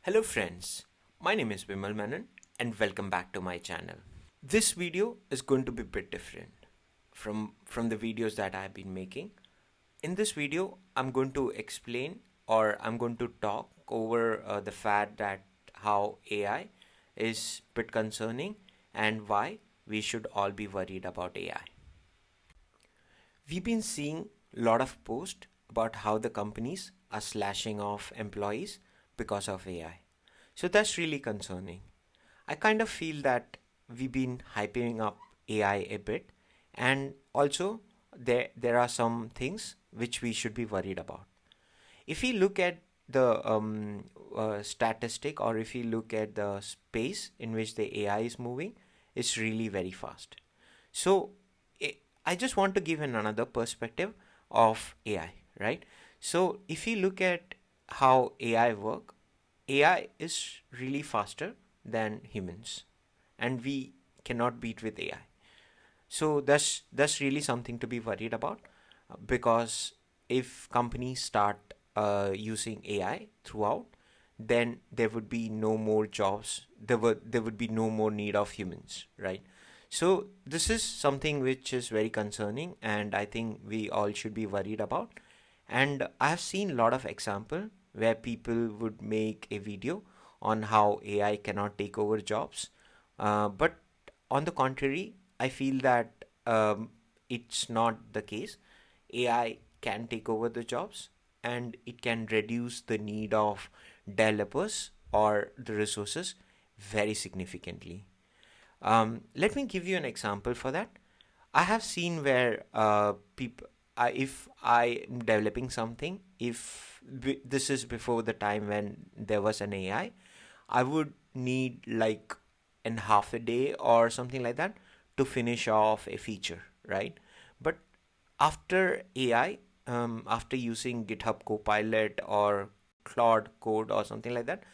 Hello friends, my name is Vimal Menon and welcome back to my channel. This video is going to be a bit different from the videos that I've been making. In this video, I'm going to explain or I'm going to talk over the fact that how AI is a bit concerning and why we should all be worried about AI. We've been seeing a lot of posts about how the companies are slashing off employees because of AI. So that's really concerning. I kind of feel that we've been hyping up AI a bit, and also there are some things which we should be worried about. If we look at the statistic, or if we look at the space in which the AI is moving, it's really very fast. So I just want to give another perspective of AI, right? So if you look at how AI work, AI is really faster than humans, and we cannot beat with AI. So that's really something to be worried about, because if companies start using AI throughout, then there would be no more jobs. There would be no more need of humans, right? So this is something which is very concerning, and I think we all should be worried about. And I have seen a lot of example where people would make a video on how AI cannot take over jobs, but on the contrary, I feel that it's not the case. AI can take over the jobs, and it can reduce the need of developers or the resources very significantly. Let me give you an example for that. I have seen where people, if I am developing something, if this is before the time when there was an AI, I would need like in half a day or something like that to finish off a feature, right? But after AI, after using GitHub Copilot or Claude Code or something like that,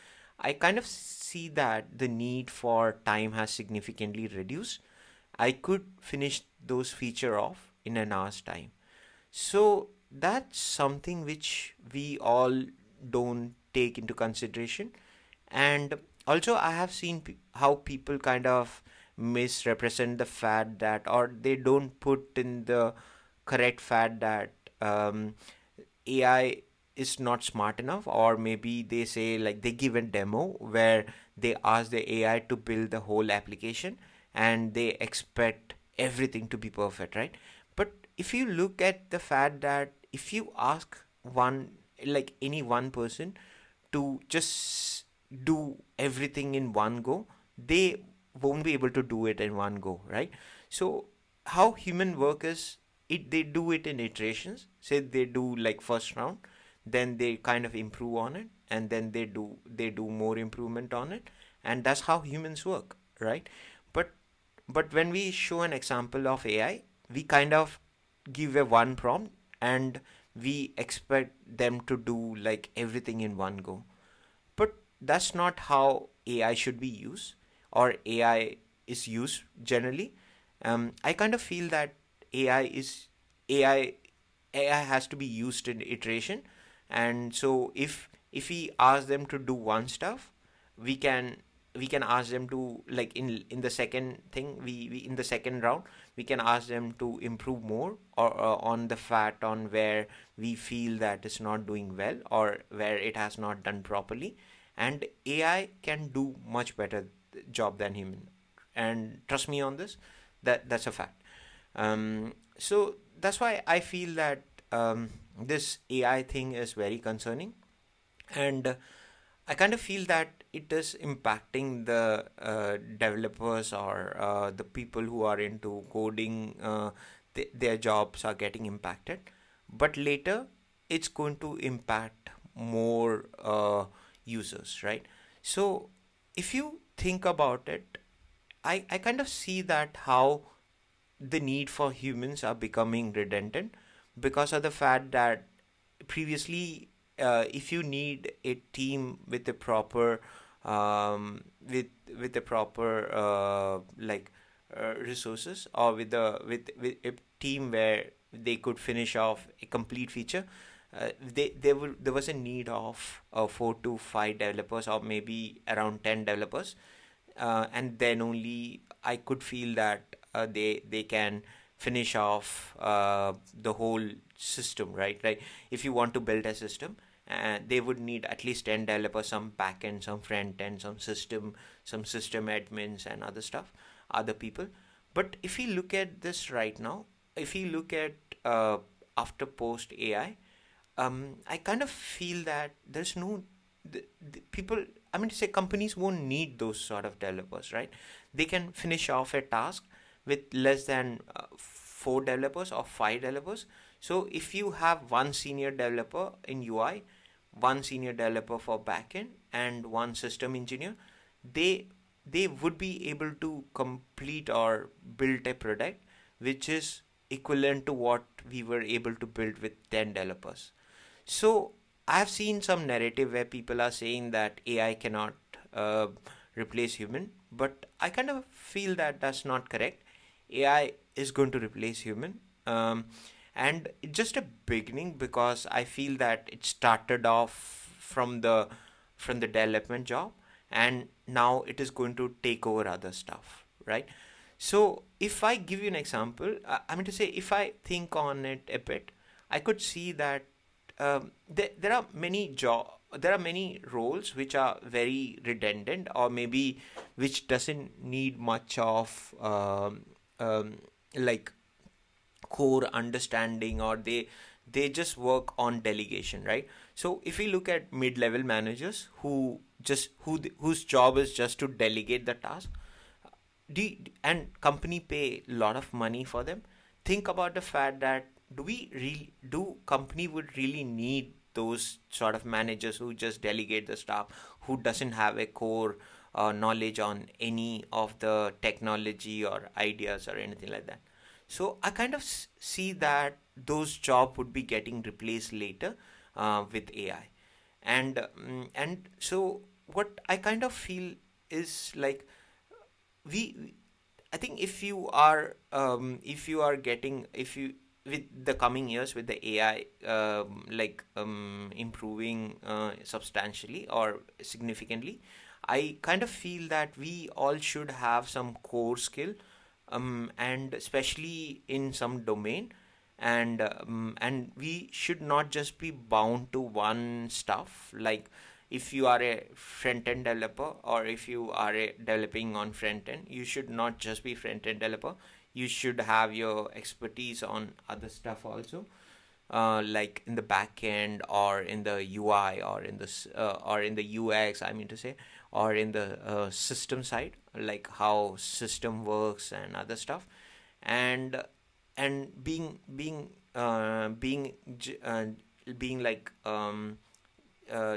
I kind of see that the need for time has significantly reduced. I could finish those feature off in an hour's time. So that's something which we all don't take into consideration. And also, I have seen how people kind of misrepresent the fact that, or they don't put in the correct fact that AI is not smart enough, or maybe they say, like, they give a demo where they ask the AI to build the whole application and they expect everything to be perfect, right? But if you look at the fact that if you ask one, like any one person, to just do everything in one go, they won't be able to do it in one go, right? So how human work is, they do it in iterations. Say they do like first round, then they kind of improve on it, and then they do more improvement on it, and that's how humans work, right? But when we show an example of AI, we kind of give a one prompt, and we expect them to do like everything in one go. But that's not how AI should be used, or AI is used generally. I kind of feel that AI is AI AI has to be used in iteration, and so if we ask them to do one stuff, we can we can ask them to, like, in the second thing, we in the second round we can ask them to improve more, or on the fact on where we feel that it's not doing well or where it has not done properly, and AI can do much better job than human. And trust me on this, that's a fact. So that's why I feel that this AI thing is very concerning, and I kind of feel that it is impacting the developers, or the people who are into coding. Their jobs are getting impacted, but later it's going to impact more users, right? So if you think about it, I kind of see that how the need for humans are becoming redundant, because of the fact that previously, if you need a team with the proper with the proper resources, or with a team where they could finish off a complete feature, there was a need of 4 to 5 developers, or maybe around 10 developers, and then only I could feel that they can finish off the whole system, right? Like if you want to build a system, they would need at least 10 developers, some backend, some front end, some system admins, and other stuff, other people. But if you look at this right now, if you look at after post AI, I kind of feel that there's no the people. I mean to say, companies won't need those sort of developers, right? They can finish off a task with less than 4 developers or 5 developers. So if you have one senior developer in UI, one senior developer for backend, and one system engineer, they they would be able to complete or build a product which is equivalent to what we were able to build with 10 developers. So I've seen some narrative where people are saying that AI cannot uh, replace human, but I kind of feel that that's not correct. AI is going to replace human, and it's just a beginning, because I feel that it started off from the development job, and now it is going to take over other stuff, right? So if I give you an example, I mean to say, if I think on it a bit, I could see that there are there are many roles which are very redundant, or maybe which doesn't need much of like core understanding, or they just work on delegation, right? So if we look at mid-level managers whose job is just to delegate the task, and company pay a lot of money for them, think about the fact that do company would really need those sort of managers who just delegate the stuff, who doesn't have a core knowledge on any of the technology or ideas or anything like that. So I kind of see that those jobs would be getting replaced later with AI. And so what I kind of feel is like, we I think if you are getting if you with the coming years, with the AI improving substantially or significantly, I kind of feel that we all should have some core skill, and especially in some domain, and we should not just be bound to one stuff. Like if you are a front end developer, or if you are developing on front end, you should not just be front end developer. You should have your expertise on other stuff also, like in the back end, or in the UI, or in the UX, I mean to say, or in the system side, like how system works and other stuff. And and being like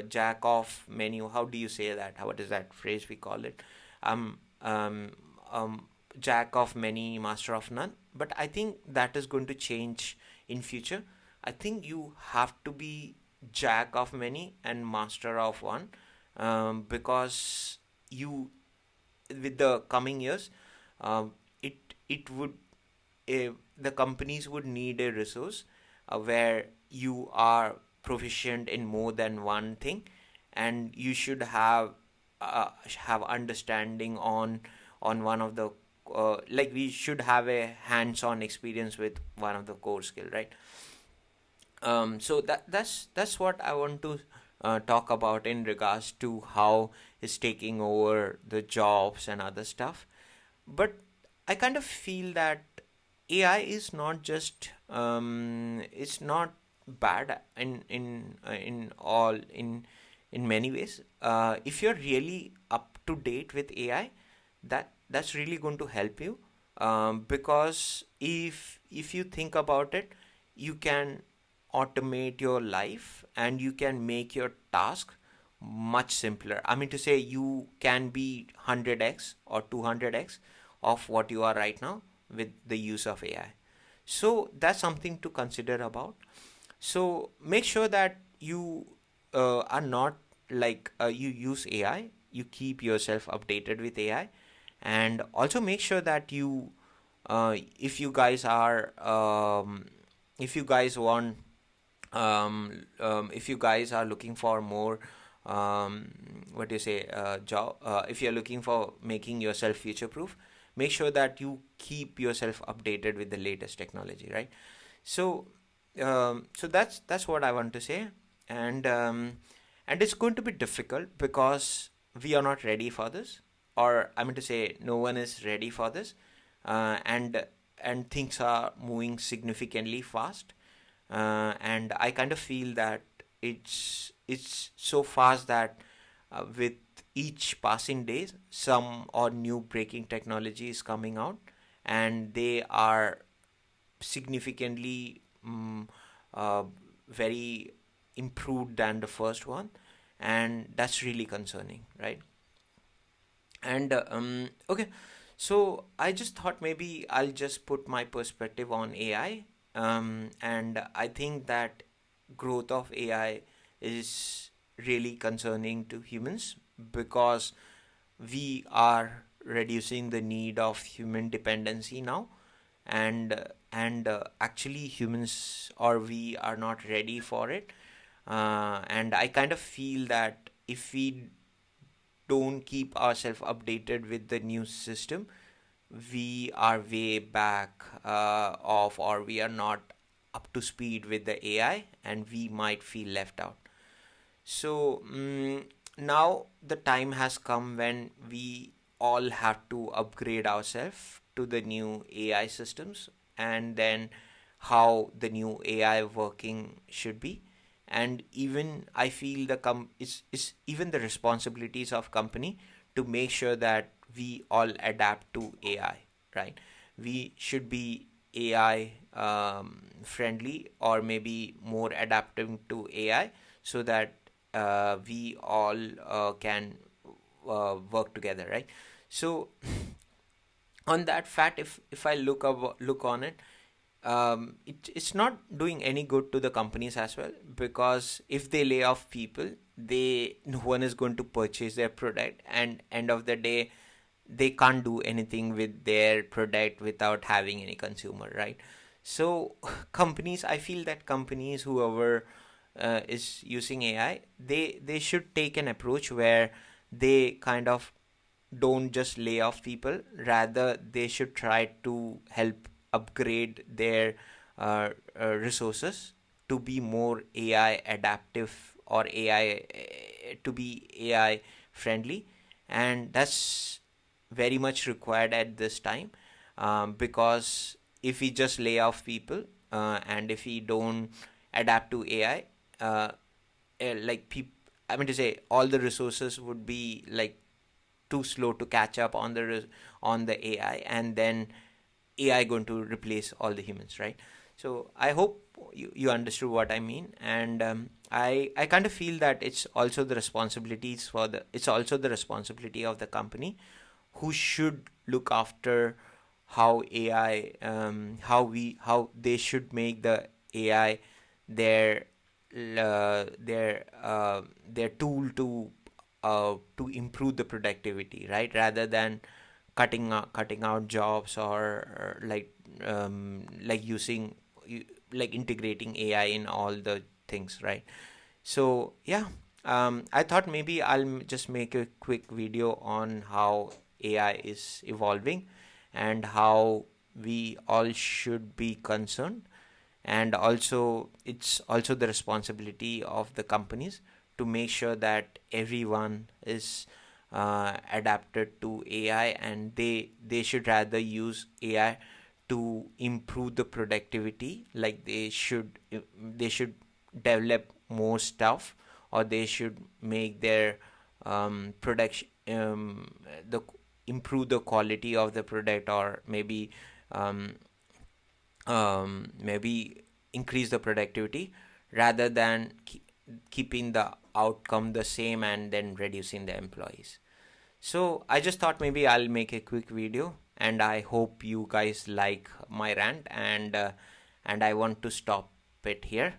jack of menu, how do you say that, what is that phrase we call it, um um jack of many, master of none. But I think that is going to change in future. I think you have to be jack of many and master of one, because you with the coming years, it would the companies would need a resource where you are proficient in more than one thing, and you should have understanding on one of the like we should have a hands-on experience with one of the core skill, right? So that's what I want to talk about in regards to how it's taking over the jobs and other stuff. But I kind of feel that AI is not just it's not bad in many ways. If you're really up to date with AI, that's really going to help you, because if you think about it, you can automate your life, and you can make your task much simpler. I mean to say, you can be 100x or 200x of what you are right now with the use of AI. So that's something to consider about. So make sure that you are not like you use AI, you keep yourself updated with AI, and also make sure that you, if you guys are, if you guys want If you guys are looking for more, what do you say, job, if you're looking for making yourself future proof, make sure that you keep yourself updated with the latest technology, right? So, so that's what I want to say, and and it's going to be difficult because we are not ready for this, or I mean to say, no one is ready for this, and things are moving significantly fast, and I kind of feel that it's so fast that with each passing days, some or new breaking technology is coming out, and they are significantly uh, very improved than the first one, and that's really concerning, right? And okay, so I just thought maybe I'll just put my perspective on AI, and I think that growth of AI is really concerning to humans because we are reducing the need of human dependency now, and actually humans or we are not ready for it, and I kind of feel that if we don't keep ourselves updated with the new system, we are way back off, or we are not up to speed with the AI, and we might feel left out. So now the time has come when we all have to upgrade ourselves to the new AI systems, and then how the new AI working should be. And even I feel is even the responsibilities of company to make sure that we all adapt to AI, right? We should be AI friendly, or maybe more adapting to AI, so that we all can work together, right? So on that fact, if I look on it, it's not doing any good to the companies as well, because if they lay off people, they no one is going to purchase their product, and end of the day they can't do anything with their product without having any consumer, right? So companies, I feel that companies, whoever is using AI, they should take an approach where they kind of don't just lay off people. Rather, they should try to help upgrade their resources to be more AI adaptive, or AI to be AI friendly, and that's very much required at this time, because if we just lay off people, and if we don't adapt to AI, like I mean to say, all the resources would be like too slow to catch up on on the AI, and then AI going to replace all the humans, right? So I hope you understood what I mean, and I kind of feel that it's also the responsibility of the company, who should look after how AI, how they should make the AI their their tool to improve the productivity, right? Rather than cutting out jobs, or like like integrating AI in all the things, right? So yeah, I thought maybe I'll just make a quick video on how AI is evolving, and how we all should be concerned, and also it's also the responsibility of the companies to make sure that everyone is adapted to AI, and they should rather use AI to improve the productivity. Like they should develop more stuff, or they should make their production, the improve the quality of the product, or um, maybe increase the productivity, rather than keeping the outcome the same and then reducing the employees. So I just thought maybe I'll make a quick video, and I hope you guys like my rant, and I want to stop it here.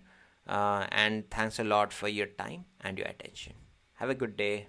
And thanks a lot for your time and your attention. Have a good day.